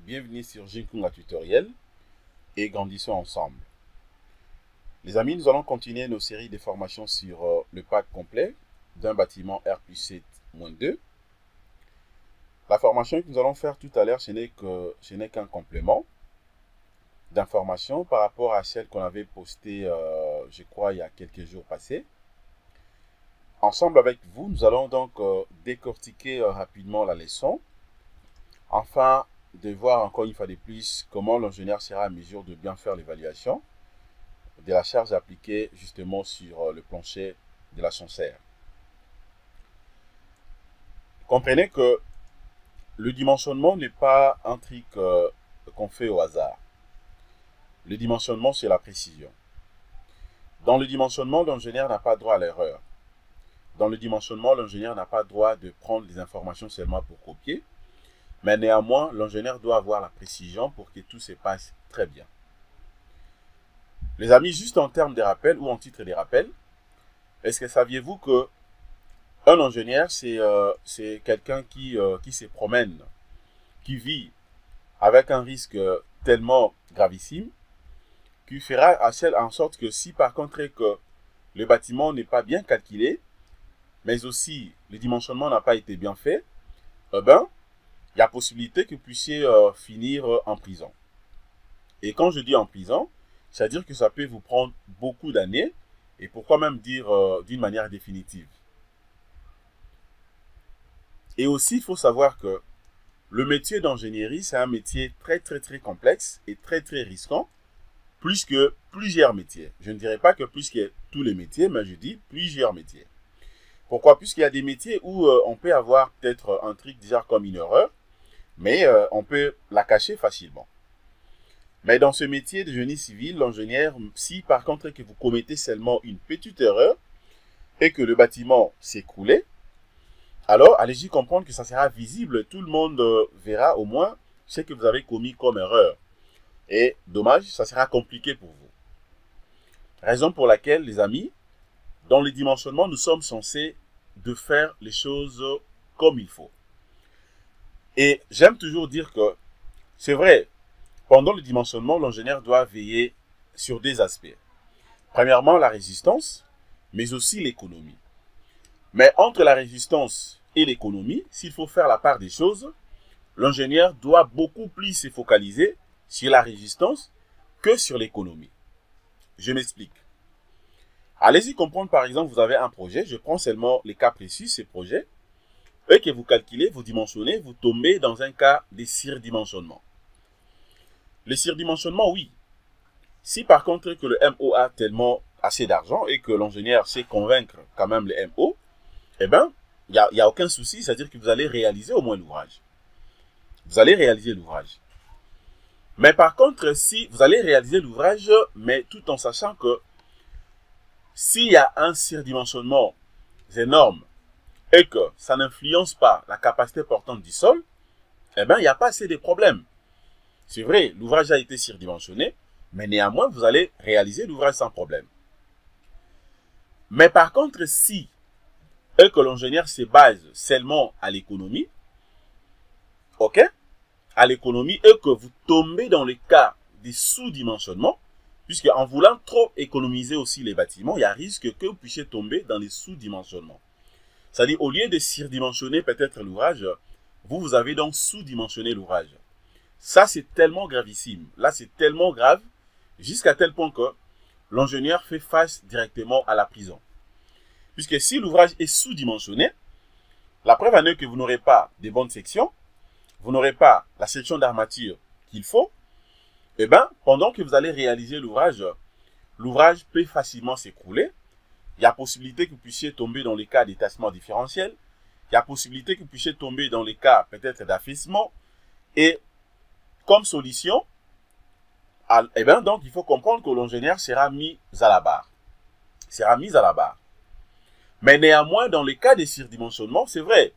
bienvenue sur Jinkunga Tutoriel et grandissons ensemble. Les amis, nous allons continuer nos séries de formations sur le pack complet d'un bâtiment R+7-2. La formation que nous allons faire tout à l'heure, ce n'est qu'un complément d'information par rapport à celle qu'on avait postée, je crois, il y a quelques jours passés. Ensemble avec vous, nous allons donc décortiquer rapidement la leçon, afin de voir encore une fois de plus comment l'ingénieur sera à mesure de bien faire l'évaluation de la charge appliquée justement sur le plancher de l'ascenseur. Comprenez que le dimensionnement n'est pas un truc qu'on fait au hasard. Le dimensionnement, c'est la précision. Dans le dimensionnement, l'ingénieur n'a pas droit à l'erreur. Dans le dimensionnement, l'ingénieur n'a pas droit de prendre les informations seulement pour copier. Mais néanmoins, l'ingénieur doit avoir la précision pour que tout se passe très bien. Les amis, juste en termes de rappel ou en titre de rappel, est-ce que saviez-vous que un ingénieur, c'est quelqu'un qui se promène, qui vit avec un risque tellement gravissime, qui fera en sorte que si par contre que le bâtiment n'est pas bien calculé, mais aussi le dimensionnement n'a pas été bien fait, eh ben, il y a possibilité que vous puissiez finir en prison. Et quand je dis en prison, c'est-à-dire que ça peut vous prendre beaucoup d'années, et pourquoi même dire d'une manière définitive. Et aussi, il faut savoir que le métier d'ingénierie, c'est un métier très complexe et très risquant, plus que plusieurs métiers. Je ne dirais pas que plus que tous les métiers, mais je dis plusieurs métiers. Pourquoi? Puisqu'il y a des métiers où on peut avoir peut-être un truc déjà comme une erreur, mais on peut la cacher facilement. Mais dans ce métier de génie civil, l'ingénieur, si par contre que vous commettez seulement une petite erreur et que le bâtiment s'écroule, alors allez-y comprendre que ça sera visible. Tout le monde verra au moins ce que vous avez commis comme erreur. Et dommage, ça sera compliqué pour vous. Raison pour laquelle, les amis, dans le dimensionnement, nous sommes censés de faire les choses comme il faut. Et j'aime toujours dire que c'est vrai, pendant le dimensionnement, l'ingénieur doit veiller sur des aspects. Premièrement, la résistance, mais aussi l'économie. Mais entre la résistance et l'économie, s'il faut faire la part des choses, l'ingénieur doit beaucoup plus se focaliser sur la résistance que sur l'économie. Je m'explique. Allez-y comprendre, par exemple, vous avez un projet, je prends seulement les cas précis, ces projets, et que vous calculez, vous dimensionnez, vous tombez dans un cas de surdimensionnement. Le surdimensionnement, oui. Si par contre que le MO a tellement assez d'argent et que l'ingénieur sait convaincre quand même le MO, eh bien, il n'y a aucun souci, c'est-à-dire que vous allez réaliser au moins l'ouvrage. Vous allez réaliser l'ouvrage. Mais par contre, si vous allez réaliser l'ouvrage, mais tout en sachant que s'il y a un surdimensionnement énorme et que ça n'influence pas la capacité portante du sol, eh bien, il n'y a pas assez de problèmes. C'est vrai, l'ouvrage a été surdimensionné, mais néanmoins, vous allez réaliser l'ouvrage sans problème. Mais par contre, si et que l'ingénieur se base seulement à l'économie, ok, à l'économie, et que vous tombez dans le cas des sous-dimensionnements, puisque en voulant trop économiser aussi les bâtiments, il y a risque que vous puissiez tomber dans les sous-dimensionnements. C'est-à-dire, au lieu de surdimensionner peut-être l'ouvrage, vous avez donc sous-dimensionné l'ouvrage. Ça, c'est tellement gravissime. Là, c'est tellement grave, jusqu'à tel point que l'ingénieur fait face directement à la prison. Puisque si l'ouvrage est sous-dimensionné, la preuve en est que vous n'aurez pas de bonnes sections, vous n'aurez pas la section d'armature qu'il faut, et bien, pendant que vous allez réaliser l'ouvrage peut facilement s'écrouler. Il y a possibilité que vous puissiez tomber dans les cas d'étassement différentiel. Il y a possibilité que vous puissiez tomber dans les cas peut-être d'affaissement. Et comme solution, eh bien, donc, il faut comprendre que l'ingénieur sera mis à la barre. Sera mis à la barre. Mais néanmoins, dans les cas de surdimensionnement, c'est vrai.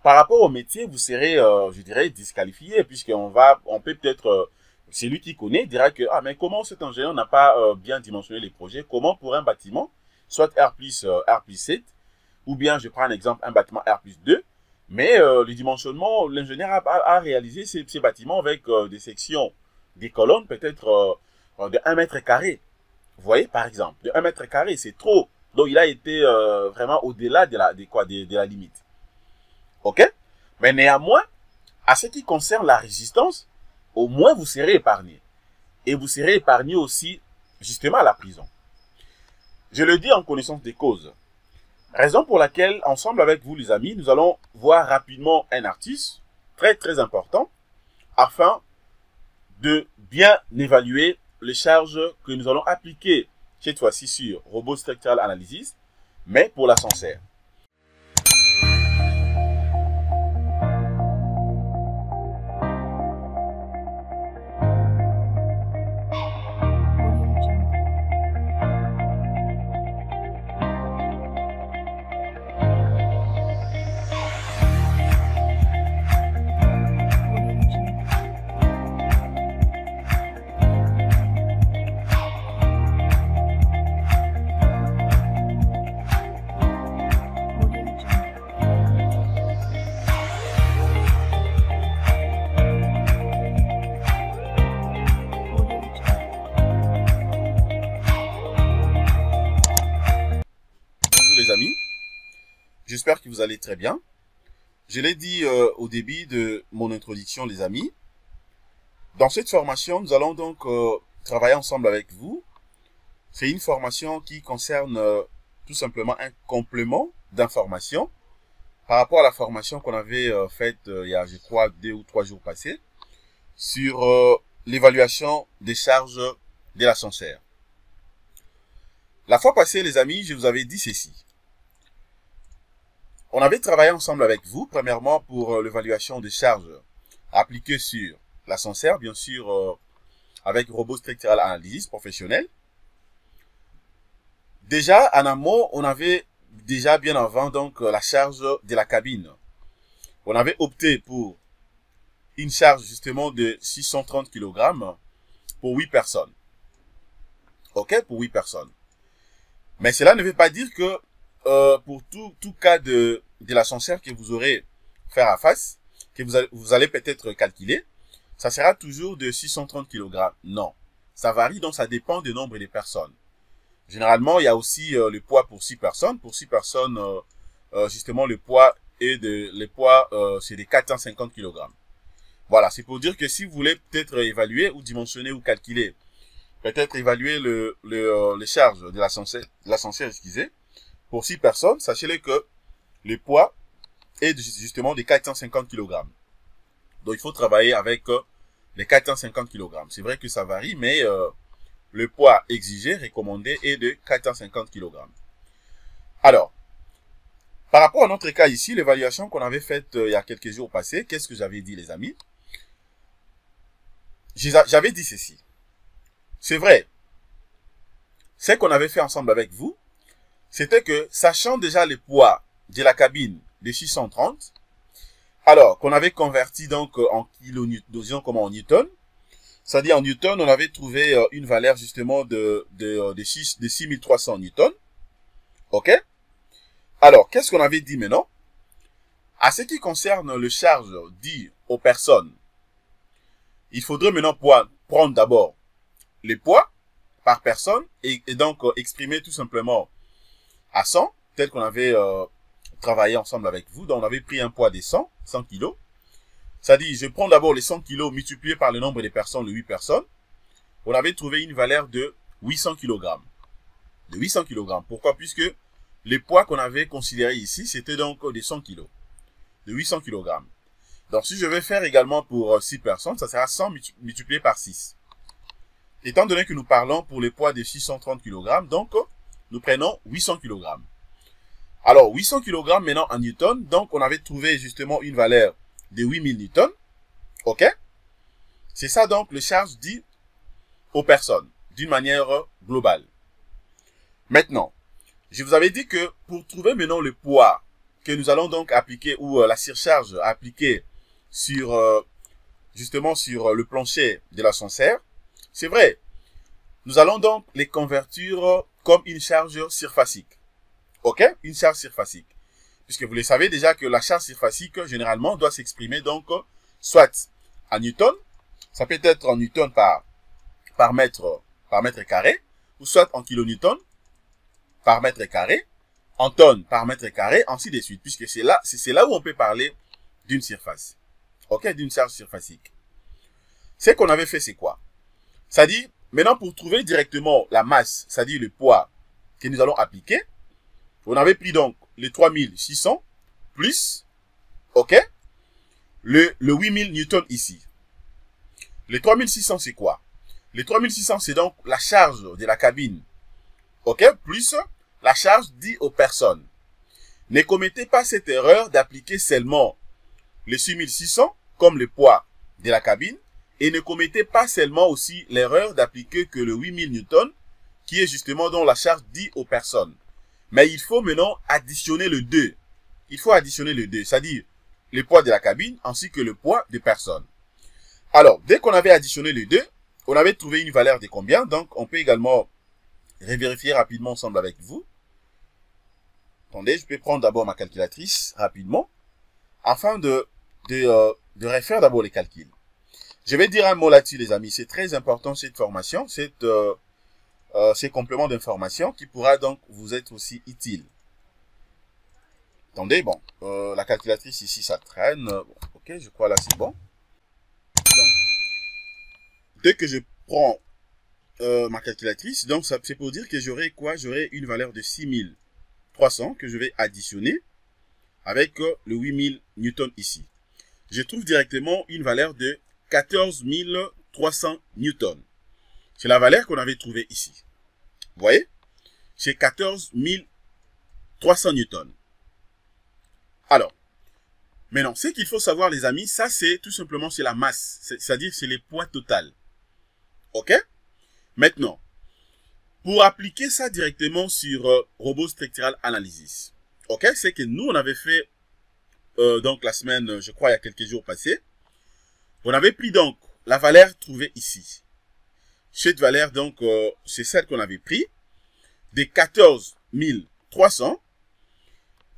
Par rapport au métier, vous serez, je dirais, disqualifié, puisqu'on peut peut-être, celui qui connaît dira que, ah, mais comment cet ingénieur n'a pas bien dimensionné les projets? Comment pour un bâtiment, soit R+7, ou bien, je prends un exemple, un bâtiment R+2, Mais le dimensionnement, l'ingénieur a réalisé ces bâtiments avec des sections, des colonnes peut-être de 1 m². Vous voyez, par exemple, de 1 m², c'est trop. Donc, il a été vraiment au-delà de la limite. OK? Mais néanmoins, à ce qui concerne la résistance, au moins vous serez épargné. Et vous serez épargné aussi, justement, à la prison. Je le dis en connaissance des causes. Raison pour laquelle, ensemble avec vous, les amis, nous allons voir rapidement un artiste très, très important afin de bien évaluer les charges que nous allons appliquer cette fois-ci sur Robot Structural Analysis, mais pour l'ascenseur. Les amis, j'espère que vous allez très bien. Je l'ai dit au début de mon introduction, les amis. Dans cette formation, nous allons donc travailler ensemble avec vous. C'est une formation qui concerne tout simplement un complément d'information par rapport à la formation qu'on avait faite il y a, je crois, 2 ou 3 jours passés sur l'évaluation des charges de l'ascenseur. La fois passée, les amis, je vous avais dit ceci. On avait travaillé ensemble avec vous, premièrement, pour l'évaluation des charges appliquées sur l'ascenseur, bien sûr, avec Robot Structural Analysis professionnel. Déjà, en amont, on avait déjà bien avant donc la charge de la cabine. On avait opté pour une charge justement de 630 kg pour 8 personnes. OK, pour 8 personnes. Mais cela ne veut pas dire que pour tout cas de l'ascenseur que vous aurez faire à face, que vous allez peut-être calculer, ça sera toujours de 630 kg. Non, ça varie, donc ça dépend du nombre de personnes. Généralement, il y a aussi le poids pour 6 personnes. Pour 6 personnes, justement, le poids c'est des 450 kg. Voilà, c'est pour dire que si vous voulez peut-être évaluer ou dimensionner ou calculer, peut-être évaluer les charges de l'ascenseur, excusez, pour 6 personnes, sachez-le que le poids est justement de 450 kg. Donc, il faut travailler avec les 450 kg. C'est vrai que ça varie, mais le poids exigé, recommandé, est de 450 kg. Alors, par rapport à notre cas ici, l'évaluation qu'on avait faite il y a quelques jours passés, qu'est-ce que j'avais dit, les amis? J'avais dit ceci. C'est vrai. Ce qu'on avait fait ensemble avec vous, c'était que, sachant déjà le poids de la cabine de 630, alors qu'on avait converti donc en kilonewton, disons comme en newton, c'est-à-dire en newton, on avait trouvé une valeur justement de 6300 newtons. OK? Alors, qu'est-ce qu'on avait dit maintenant? À ce qui concerne le charge dit aux personnes, il faudrait maintenant prendre d'abord les poids par personne et donc exprimer tout simplement à 100, tel qu'on avait travaillé ensemble avec vous. Donc, on avait pris un poids de 100 kg. C'est-à-dire, je prends d'abord les 100 kg multipliés par le nombre de personnes, les 8 personnes. On avait trouvé une valeur de 800 kg. De 800 kg. Pourquoi? Puisque les poids qu'on avait considérés ici, c'était donc de 100 kg. De 800 kg. Donc, si je vais faire également pour 6 personnes, ça sera 100 multiplié par 6. Étant donné que nous parlons pour les poids de 630 kg, donc, nous prenons 800 kg. Alors, 800 kg maintenant en newton, donc on avait trouvé justement une valeur de 8000 newtons. OK? C'est ça donc le charge dit aux personnes, d'une manière globale. Maintenant, je vous avais dit que pour trouver maintenant le poids que nous allons donc appliquer, ou la surcharge appliquée sur, justement sur le plancher de l'ascenseur, c'est vrai, nous allons donc les convertir comme une charge surfacique. OK? Une charge surfacique. puisque vous le savez déjà que la charge surfacique, généralement, doit s'exprimer donc soit en newton, ça peut être en newton par mètre carré, ou soit en kilonewton par mètre carré, en tonnes par mètre carré, ainsi de suite, puisque c'est là où on peut parler d'une surface. Ok, d'une charge surfacique. Ce qu'on avait fait, c'est quoi? C'est-à-dire, maintenant, pour trouver directement la masse, c'est-à-dire le poids que nous allons appliquer, on avait pris donc les 3600 plus, ok, le 8000 newtons ici. Les 3600, c'est quoi? Les 3600, c'est donc la charge de la cabine, ok, plus la charge due aux personnes. Ne commettez pas cette erreur d'appliquer seulement les 6600 comme le poids de la cabine, et ne commettez pas seulement aussi l'erreur d'appliquer que le 8000 newtons, qui est justement donc la charge due aux personnes. Mais il faut maintenant additionner le 2. Il faut additionner le 2, c'est-à-dire le poids de la cabine ainsi que le poids des personnes. Alors, dès qu'on avait additionné les deux, on avait trouvé une valeur de combien? Donc, on peut également revérifier rapidement ensemble avec vous. Attendez, je peux prendre d'abord ma calculatrice rapidement, afin de refaire d'abord les calculs. Je vais dire un mot là-dessus, les amis. C'est très important cette formation, ces compléments d'information qui pourra donc vous être aussi utile. Attendez, bon, la calculatrice ici, ça traîne. Bon, ok, je crois là, c'est bon. Donc, dès que je prends ma calculatrice, donc c'est pour dire que j'aurai quoi? J'aurai une valeur de 6300 que je vais additionner avec le 8000 newtons ici. Je trouve directement une valeur de 14 300 newtons. C'est la valeur qu'on avait trouvée ici. Vous voyez? C'est 14 300 newtons. Alors, maintenant, ce qu'il faut savoir, les amis, ça c'est tout simplement c'est la masse. C'est-à-dire c'est les poids total. Ok? Maintenant, pour appliquer ça directement sur Robot Structural Analysis, ok? C'est que nous, on avait fait, donc la semaine, je crois, il y a quelques jours passés, on avait pris donc la valeur trouvée ici. Cette valeur, donc, c'est celle qu'on avait pris, de 14 300.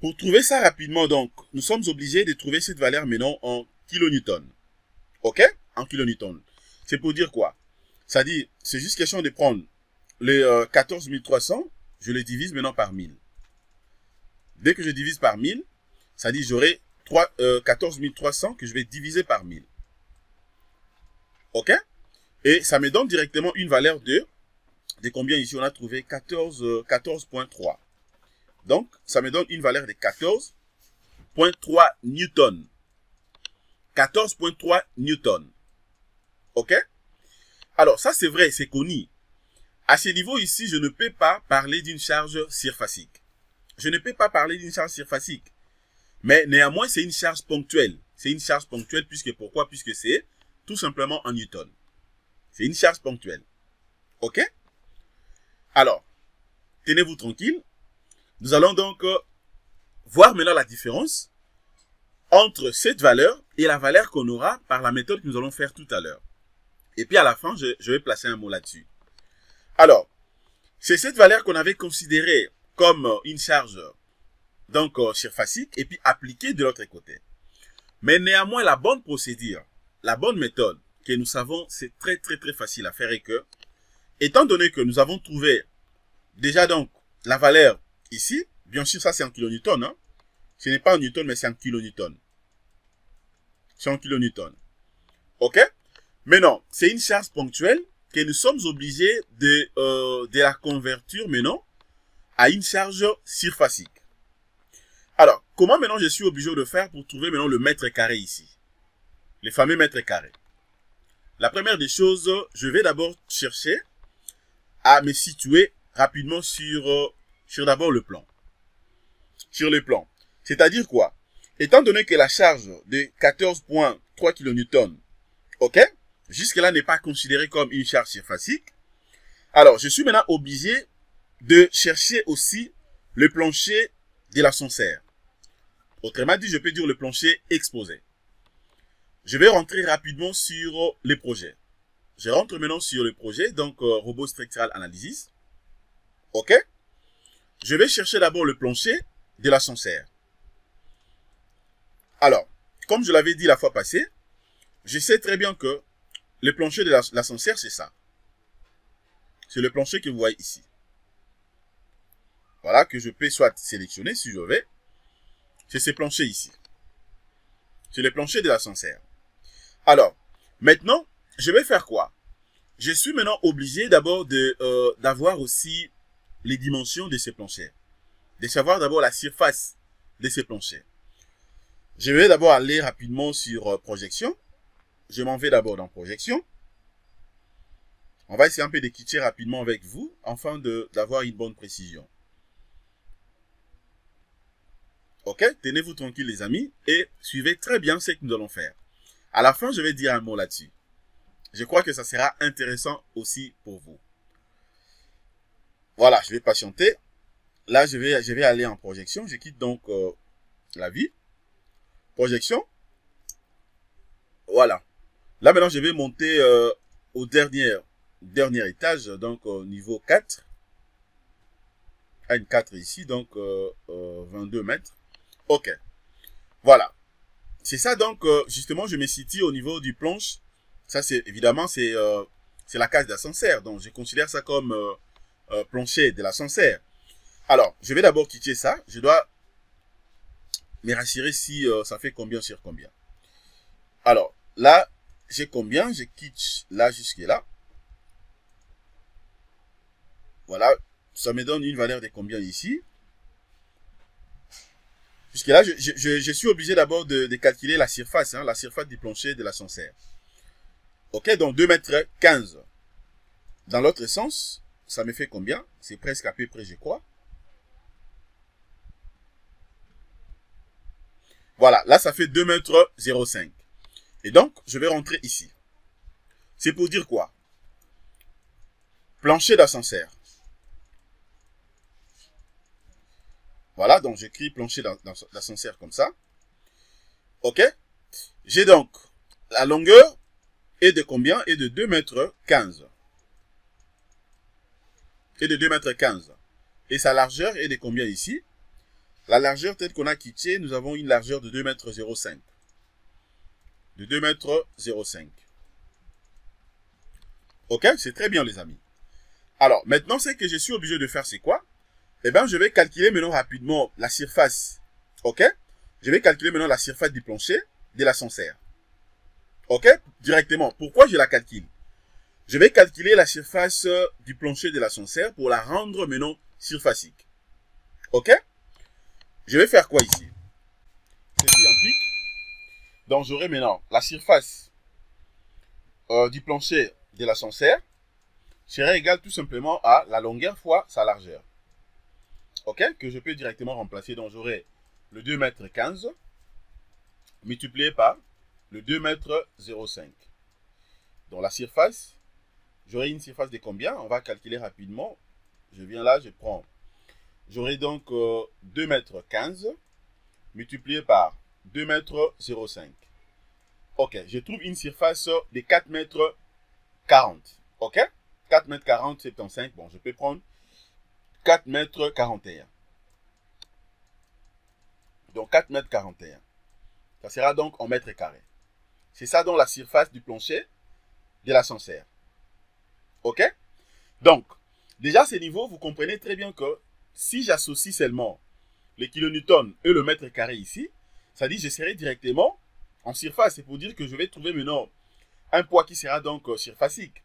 Pour trouver ça rapidement, donc, nous sommes obligés de trouver cette valeur maintenant en kilonewton. Ok? En kilonewton. C'est pour dire quoi? C'est-à-dire, c'est juste question de prendre les 14 300, je les divise maintenant par 1000. Dès que je divise par 1000, ça dit j'aurai 14 300 que je vais diviser par 1000. Ok? Et ça me donne directement une valeur de combien ici? On a trouvé 14.3. Donc, ça me donne une valeur de 14.3 newtons. 14.3 newtons. Ok? Alors, ça c'est vrai, c'est connu. À ce niveau ici, je ne peux pas parler d'une charge surfacique. Je ne peux pas parler d'une charge surfacique. Mais néanmoins, c'est une charge ponctuelle. C'est une charge ponctuelle puisque pourquoi? Puisque c'est tout simplement en newton. C'est une charge ponctuelle. Ok? Alors, tenez-vous tranquille. Nous allons donc voir maintenant la différence entre cette valeur et la valeur qu'on aura par la méthode que nous allons faire tout à l'heure. Et puis à la fin, je vais placer un mot là-dessus. Alors, c'est cette valeur qu'on avait considérée comme une charge donc surfacique et puis appliquée de l'autre côté. Mais néanmoins, la bonne procédure, la bonne méthode que nous savons, c'est très facile à faire et que, étant donné que nous avons trouvé déjà donc la valeur ici, bien sûr ça c'est en kilonewton, hein? Ce n'est pas en newton mais c'est en kilonewton. C'est en kilonewton. Ok? Mais non, c'est une charge ponctuelle que nous sommes obligés de la convertir maintenant à une charge surfacique. Alors, comment maintenant je suis obligé de faire pour trouver maintenant le mètre carré ici? Les fameux mètres carrés. La première des choses, je vais d'abord chercher à me situer rapidement sur d'abord le plan. Sur le plan. C'est-à-dire quoi? Étant donné que la charge de 14.3 kN, ok? Jusque-là n'est pas considérée comme une charge surfacique. Alors, je suis maintenant obligé de chercher aussi le plancher de l'ascenseur. Autrement dit, je peux dire le plancher exposé. Je vais rentrer rapidement sur les projets. Je rentre maintenant sur le projet, donc Robot Structural Analysis. Ok? Je vais chercher d'abord le plancher de l'ascenseur. Alors, comme je l'avais dit la fois passée, je sais très bien que le plancher de l'ascenseur, c'est ça. C'est le plancher que vous voyez ici. Voilà, que je peux soit sélectionner si je veux. C'est ce plancher ici. C'est le plancher de l'ascenseur. Alors, maintenant, je vais faire quoi? Je suis maintenant obligé d'abord d'avoir aussi les dimensions de ces planchers. De savoir d'abord la surface de ces planchers. Je vais d'abord aller rapidement sur projection. Je m'en vais d'abord dans projection. On va essayer un peu de quitter rapidement avec vous, afin d'avoir une bonne précision. Ok, tenez-vous tranquille les amis, et suivez très bien ce que nous allons faire. À la fin, je vais dire un mot là-dessus. Je crois que ça sera intéressant aussi pour vous. Voilà, je vais patienter. Là, je vais aller en projection. Je quitte donc la vue. Projection. Voilà. Là, maintenant, je vais monter au dernier étage, donc au niveau 4. À une 4 ici, donc 22 mètres. Ok. Voilà. C'est ça, donc, justement, je me situe au niveau du planche. Ça, c'est évidemment, c'est la cage d'ascenseur. Donc, je considère ça comme plancher de l'ascenseur. Alors, je vais d'abord quitter ça. Je dois me rassurer si ça fait combien sur combien. Alors, là, j'ai combien? Je quitte là jusque là. Voilà. Ça me donne une valeur de combien ici? Puisque là, je suis obligé d'abord de calculer la surface, hein, la surface du plancher de l'ascenseur. Ok, donc 2,15 m. Dans l'autre sens, ça me fait combien? C'est presque à peu près, je crois. Voilà, là, ça fait 2,05 m. Et donc, je vais rentrer ici. C'est pour dire quoi? Plancher d'ascenseur. Voilà, donc j'écris plancher d'ascenseur comme ça. Ok. J'ai donc la longueur est de combien? Est de 2,15 m. Et de 2,15 m. Et sa largeur est de combien ici? La largeur telle qu'on a quitté, nous avons une largeur de 2,05 m. De 2,05 m. Ok, c'est très bien les amis. Alors, maintenant, ce que je suis obligé de faire, c'est quoi? Eh bien, je vais calculer maintenant rapidement la surface. Ok? Je vais calculer maintenant la surface du plancher de l'ascenseur. Ok? Directement. Pourquoi je la calcule? Je vais calculer la surface du plancher de l'ascenseur pour la rendre maintenant surfacique. Ok? Je vais faire quoi ici? Ceci implique. Donc, j'aurai maintenant la surface du plancher de l'ascenseur serait égale tout simplement à la longueur fois sa largeur. Ok? Que je peux directement remplacer. Donc, j'aurai le 2,15 m multiplié par le 2,05 m. Donc, la surface, j'aurai une surface de combien? On va calculer rapidement. Je viens là, je prends. J'aurai donc 2,15 m multiplié par 2,05 m. Ok, je trouve une surface de 4,40 m. Ok? 4,40 m, 75. Bon, je peux prendre 4,41 m. Donc 4,41 m. Ça sera donc en mètres carrés. C'est ça donc la surface du plancher de l'ascenseur. Ok? Donc, déjà à ce niveau, vous comprenez très bien que si j'associe seulement les kilonewtons et le mètre carré ici, ça dit que je serai directement en surface. C'est pour dire que je vais trouver maintenant un poids qui sera donc surfacique.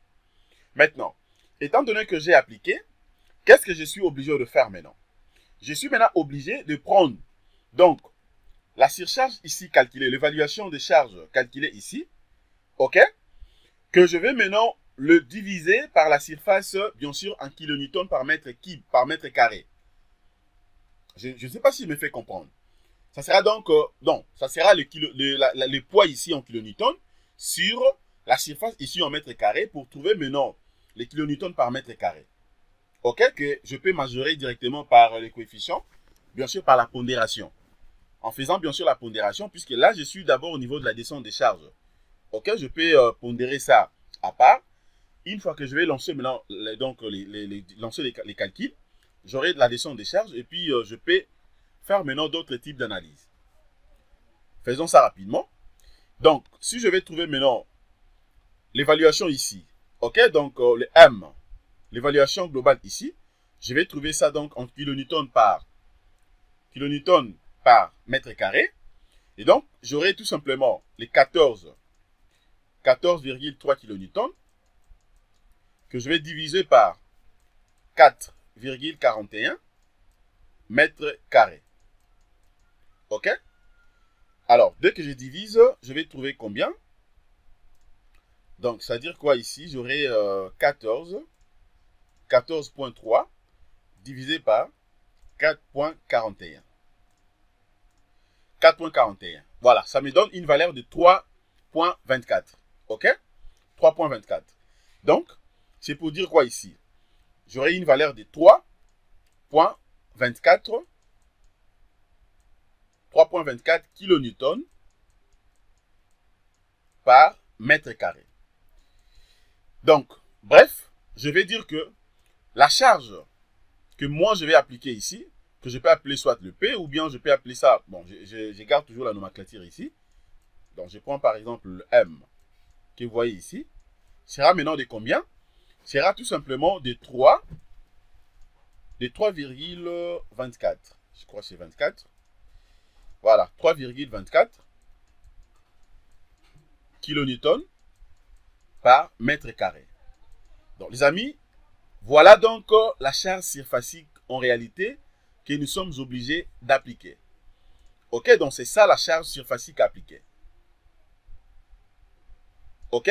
Maintenant, étant donné que j'ai appliqué, qu'est-ce que je suis obligé de faire maintenant? Je suis maintenant obligé de prendre donc la surcharge ici calculée, l'évaluation des charges calculée ici, ok? Que je vais maintenant le diviser par la surface, bien sûr, en kilonewtons par mètre cube, par mètre carré. Je ne sais pas si je me fais comprendre. Ça sera donc, ça sera le poids ici en kilonewtons sur la surface ici en mètre carré pour trouver maintenant les kilonewtons par mètre carré. Ok, que je peux majorer directement par les coefficients, bien sûr par la pondération. En faisant bien sûr la pondération, puisque là je suis d'abord au niveau de la descente des charges. Ok, je peux pondérer ça à part. Une fois que je vais lancer maintenant lancer les calculs, j'aurai de la descente des charges et puis je peux faire maintenant d'autres types d'analyses. Faisons ça rapidement. Donc, si je vais trouver maintenant l'évaluation ici, ok, donc le M, l'évaluation globale ici, je vais trouver ça donc en kilonewton par mètre carré. Et donc, j'aurai tout simplement les 14,3 kilonewtons que je vais diviser par 4,41 mètres carrés. Ok? Alors, dès que je divise, je vais trouver combien? Donc, ça veut dire quoi ici? J'aurai 14,3 divisé par 4,41. 4,41. Voilà, ça me donne une valeur de 3,24. Ok? 3,24. Donc, c'est pour dire quoi ici? J'aurai une valeur de 3,24 kilonewtons par mètre carré. Donc, bref, je vais dire que la charge que moi je vais appliquer ici, que je peux appeler soit le P ou bien je peux appeler ça, bon, je garde toujours la nomenclature ici. Donc, je prends par exemple le M que vous voyez ici. Sera maintenant de combien? Sera tout simplement de 3,24. Je crois que c'est 24. Voilà, 3,24 kilonewtons par mètre carré. Donc, les amis, voilà donc la charge surfacique en réalité que nous sommes obligés d'appliquer. Ok, donc c'est ça la charge surfacique appliquée. Ok?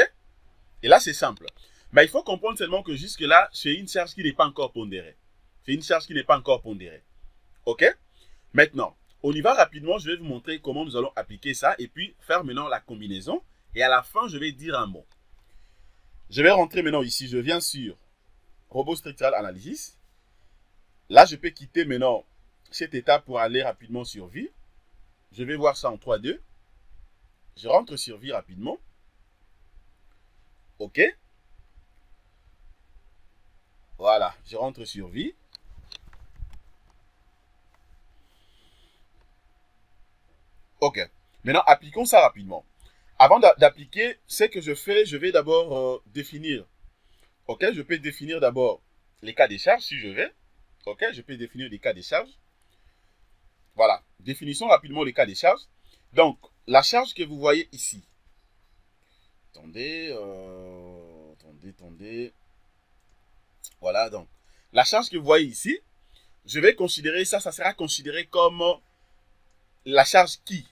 Et là, c'est simple. Mais il faut comprendre seulement que jusque-là, c'est une charge qui n'est pas encore pondérée. C'est une charge qui n'est pas encore pondérée. Ok? Maintenant, on y va rapidement. Je vais vous montrer comment nous allons appliquer ça et puis faire maintenant la combinaison. Et à la fin, je vais dire un mot. Je vais rentrer maintenant ici. Je viens sur Robot Structural Analysis. Là, je peux quitter maintenant cette étape pour aller rapidement sur Vie. Je vais voir ça en 3-2. Je rentre sur Vie rapidement. OK. Voilà, je rentre sur Vie. OK. Maintenant, appliquons ça rapidement. Avant d'appliquer, ce que je fais, je vais d'abord définir. OK, je peux définir d'abord les cas des charges si je veux. OK, je peux définir les cas des charges. Voilà, définissons rapidement les cas des charges. Donc, la charge que vous voyez ici. Attendez. Voilà, donc. La charge que vous voyez ici, je vais considérer ça, ça sera considéré comme la charge qui.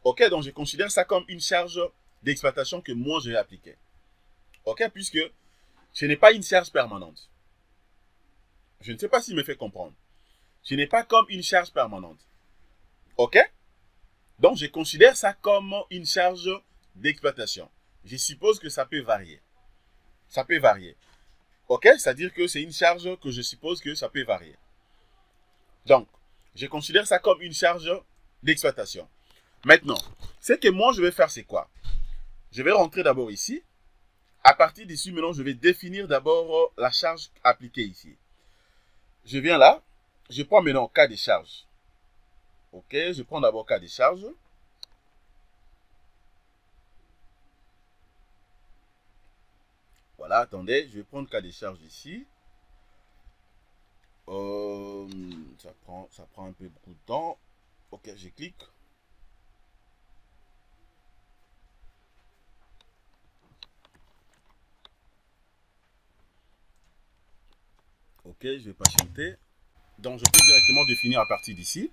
Ok, donc je considère ça comme une charge d'exploitation que moi je vais appliquer. Ok, puisque ce n'est pas une charge permanente. Je ne sais pas s'il me fait comprendre. Ce n'est pas comme une charge permanente. Ok? Donc je considère ça comme une charge d'exploitation. Je suppose que ça peut varier. Ça peut varier. Ok? C'est-à-dire que c'est une charge que je suppose que ça peut varier. Donc, je considère ça comme une charge d'exploitation. Maintenant, ce que moi je vais faire, c'est quoi? Je vais rentrer d'abord ici. À partir d'ici, maintenant, je vais définir d'abord la charge appliquée ici. Je viens là. Je prends maintenant cas de charge. Ok, je prends d'abord cas de charge. Voilà, attendez, je vais prendre cas de charge ici. Ça prend un peu beaucoup de temps. Ok, je clique. Ok, je vais patienter. Donc, je peux directement définir à partir d'ici.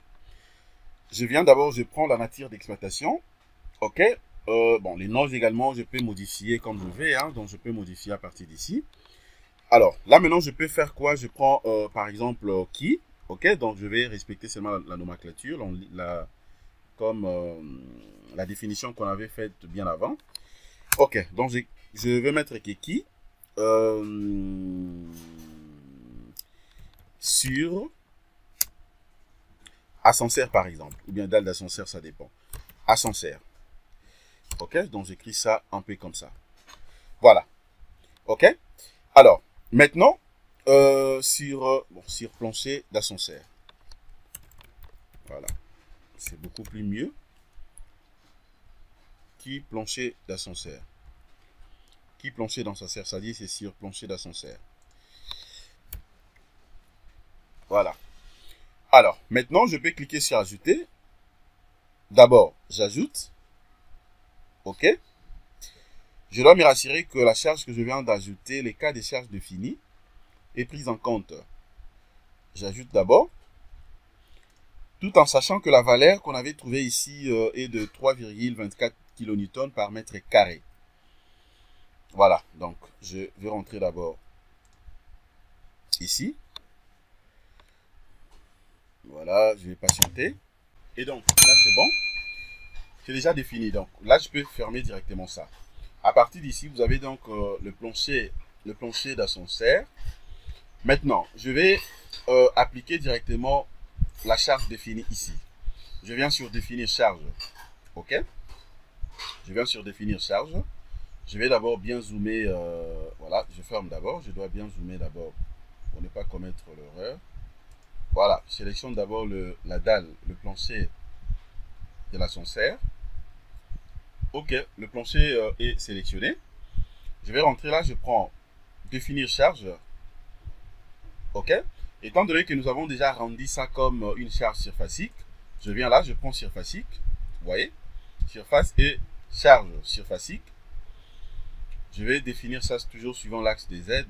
Je viens d'abord, je prends la nature d'exploitation. Ok. Bon, les noms également, je peux modifier comme je veux. Hein, donc, je peux modifier à partir d'ici. Alors, là, maintenant, je peux faire quoi? Je prends, par exemple, qui. Ok. Donc, je vais respecter seulement la nomenclature, comme la définition qu'on avait faite bien avant. Ok. Donc, je vais mettre qui. Sur ascenseur, par exemple. Ou bien dalle d'ascenseur, ça dépend. Ascenseur. Ok, donc j'écris ça un peu comme ça. Voilà. Ok. Alors, maintenant, sur plancher d'ascenseur. Voilà. C'est beaucoup plus mieux. qui plancher d'ascenseur. Qui plancher d'ascenseur, ça dit c'est sur plancher d'ascenseur. Voilà. Alors, maintenant, je peux cliquer sur ajouter. D'abord, j'ajoute. OK. Je dois me rassurer que la charge que je viens d'ajouter, les cas des charges définies, est prise en compte. J'ajoute d'abord. Tout en sachant que la valeur qu'on avait trouvée ici est de 3,24 kN par mètre carré. Voilà, donc je vais rentrer d'abord ici. Voilà, je vais patienter. Et donc, là c'est bon. C'est déjà défini. Donc là, je peux fermer directement ça. À partir d'ici, vous avez donc le plancher d'ascenseur. Maintenant, je vais appliquer directement la charge définie ici. Je viens sur définir charge. OK. Je viens sur définir charge. Je vais d'abord bien zoomer. Voilà, je ferme d'abord. Je dois bien zoomer d'abord pour ne pas commettre l'erreur. Voilà, je sélectionne d'abord la dalle, le plancher de l'ascenseur. OK, le plancher est sélectionné. Je vais rentrer là, je prends définir charge. OK. Étant donné que nous avons déjà rendu ça comme une charge surfacique, je viens là, je prends surfacique. Vous voyez, surface et charge surfacique. Je vais définir ça toujours suivant l'axe des Z.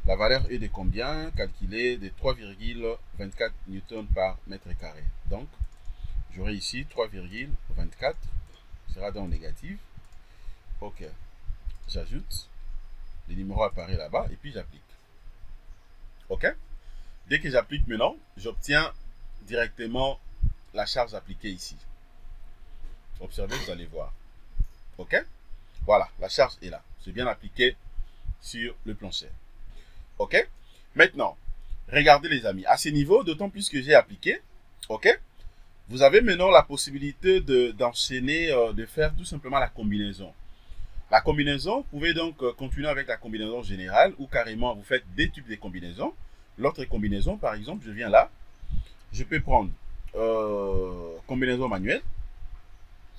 La valeur est de combien? Calculée de 3,24 Newton par mètre carré. Donc, j'aurai ici 3,24, sera dans le négatif. OK. J'ajoute. Le numéro apparaît là-bas et puis j'applique. OK. Dès que j'applique maintenant, j'obtiens directement la charge appliquée ici. Observez, vous allez voir. OK. Voilà, la charge est là. C'est bien appliqué sur le plancher. OK. Maintenant, regardez les amis. À ce niveau, d'autant plus que j'ai appliqué, OK, vous avez maintenant la possibilité d'enchaîner, de faire tout simplement la combinaison. La combinaison, vous pouvez donc continuer avec la combinaison générale ou carrément vous faites des types de combinaisons. L'autre combinaison, par exemple, je viens là. Je peux prendre combinaison manuelle.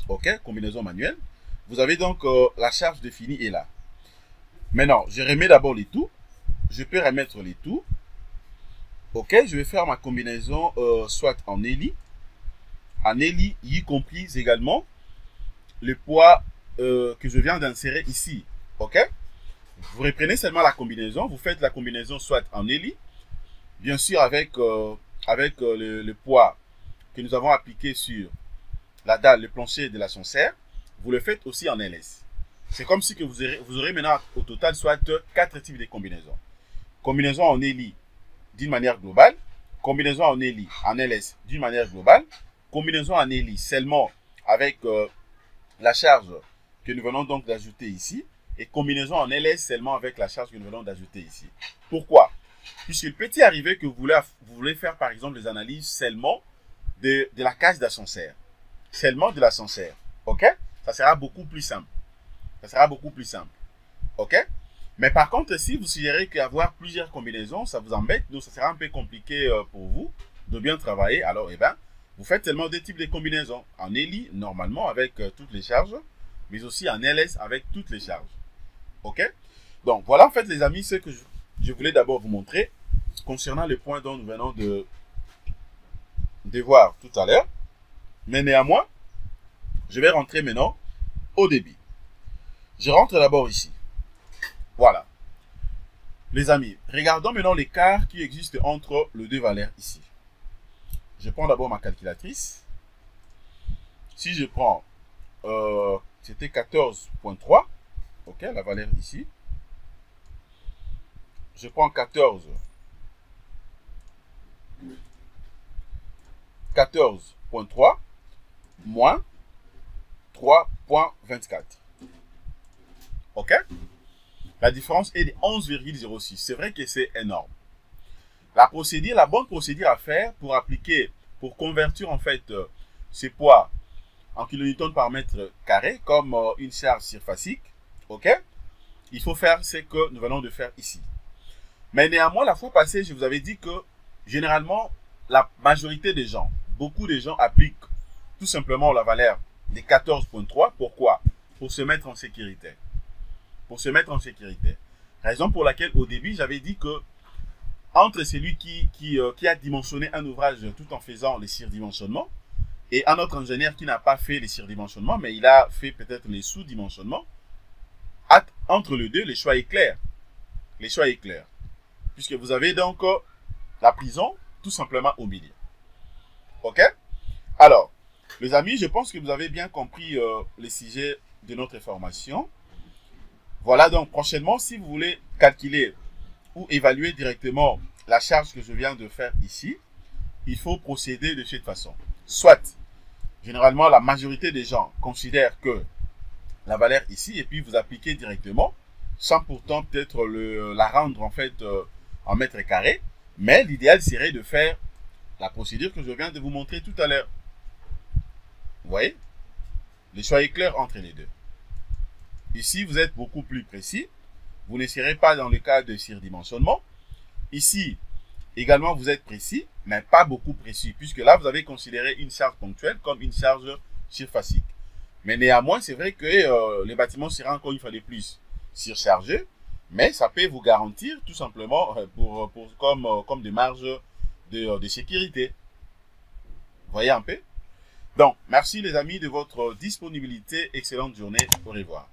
OK, combinaison manuelle. Vous avez donc la charge définie est là. Maintenant, je remets d'abord les tout. Je peux remettre les tout. OK, je vais faire ma combinaison soit en éli. En éli, y compris également le poids que je viens d'insérer ici. OK, vous reprenez seulement la combinaison. Vous faites la combinaison soit en éli. Bien sûr, avec le poids que nous avons appliqué sur la dalle, le plancher de l'ascenseur, vous le faites aussi en LS. C'est comme si que vous aurez maintenant au total soit 4 types de combinaisons. Combinaison en éli d'une manière globale, combinaison en éli en LS d'une manière globale, combinaison en éli seulement avec la charge que nous venons donc d'ajouter ici, et combinaison en LS seulement avec la charge que nous venons d'ajouter ici. Pourquoi? Puisqu'il peut y arriver que vous voulez faire par exemple des analyses seulement de la cage d'ascenseur. Seulement de l'ascenseur. OK? Ça sera beaucoup plus simple. Ça sera beaucoup plus simple. OK? Mais par contre, si vous suggérez qu'avoir plusieurs combinaisons, ça vous embête, donc ça sera un peu compliqué pour vous de bien travailler. Alors, eh ben, vous faites seulement deux types de combinaisons. En ELI, normalement, avec toutes les charges, mais aussi en LS avec toutes les charges. OK? Donc, voilà en fait, les amis, ce que je voulais d'abord vous montrer concernant le point dont nous venons de voir tout à l'heure. Mais néanmoins, je vais rentrer maintenant au débit. Je rentre d'abord ici. Voilà. Les amis, regardons maintenant l'écart qui existe entre les deux valeurs ici. Je prends d'abord ma calculatrice. Si je prends, c'était 14,3, ok, la valeur ici. Je prends 14,3 moins 3,24. OK? La différence est de 11,06. C'est vrai que c'est énorme. La bonne procédure à faire pour appliquer, pour convertir en fait ce poids en kilonewton par mètre carré comme une charge surfacique, OK? Il faut faire ce que nous venons de faire ici. Mais néanmoins, la fois passée, je vous avais dit que généralement, la majorité des gens, beaucoup de gens appliquent tout simplement la valeur des 14.3. Pourquoi? Pour se mettre en sécurité. Pour se mettre en sécurité. Raison pour laquelle, au début, j'avais dit que entre celui qui a dimensionné un ouvrage tout en faisant les surdimensionnements et un autre ingénieur qui n'a pas fait les surdimensionnements, mais il a fait peut-être les sous-dimensionnements, entre les deux, le choix est clair. Le choix est clair. Puisque vous avez donc la prison tout simplement au milieu. Ok? Alors, les amis, je pense que vous avez bien compris les sujets de notre formation. Voilà, donc prochainement, si vous voulez calculer ou évaluer directement la charge que je viens de faire ici, il faut procéder de cette façon. Soit, généralement, la majorité des gens considèrent que la valeur ici, et puis vous appliquez directement, sans pourtant peut-être la rendre en fait en mètres carrés, mais l'idéal serait de faire la procédure que je viens de vous montrer tout à l'heure. Vous voyez? Le choix est clair entre les deux. Ici, vous êtes beaucoup plus précis. Vous ne serez pas dans le cas de surdimensionnement. Ici, également, vous êtes précis, mais pas beaucoup précis, puisque là, vous avez considéré une charge ponctuelle comme une charge surfacique. Mais néanmoins, c'est vrai que les bâtiments seront encore une fois de plus surchargés, mais ça peut vous garantir tout simplement comme des marges de sécurité. Vous voyez un peu? Donc, merci les amis de votre disponibilité. Excellente journée. Au revoir.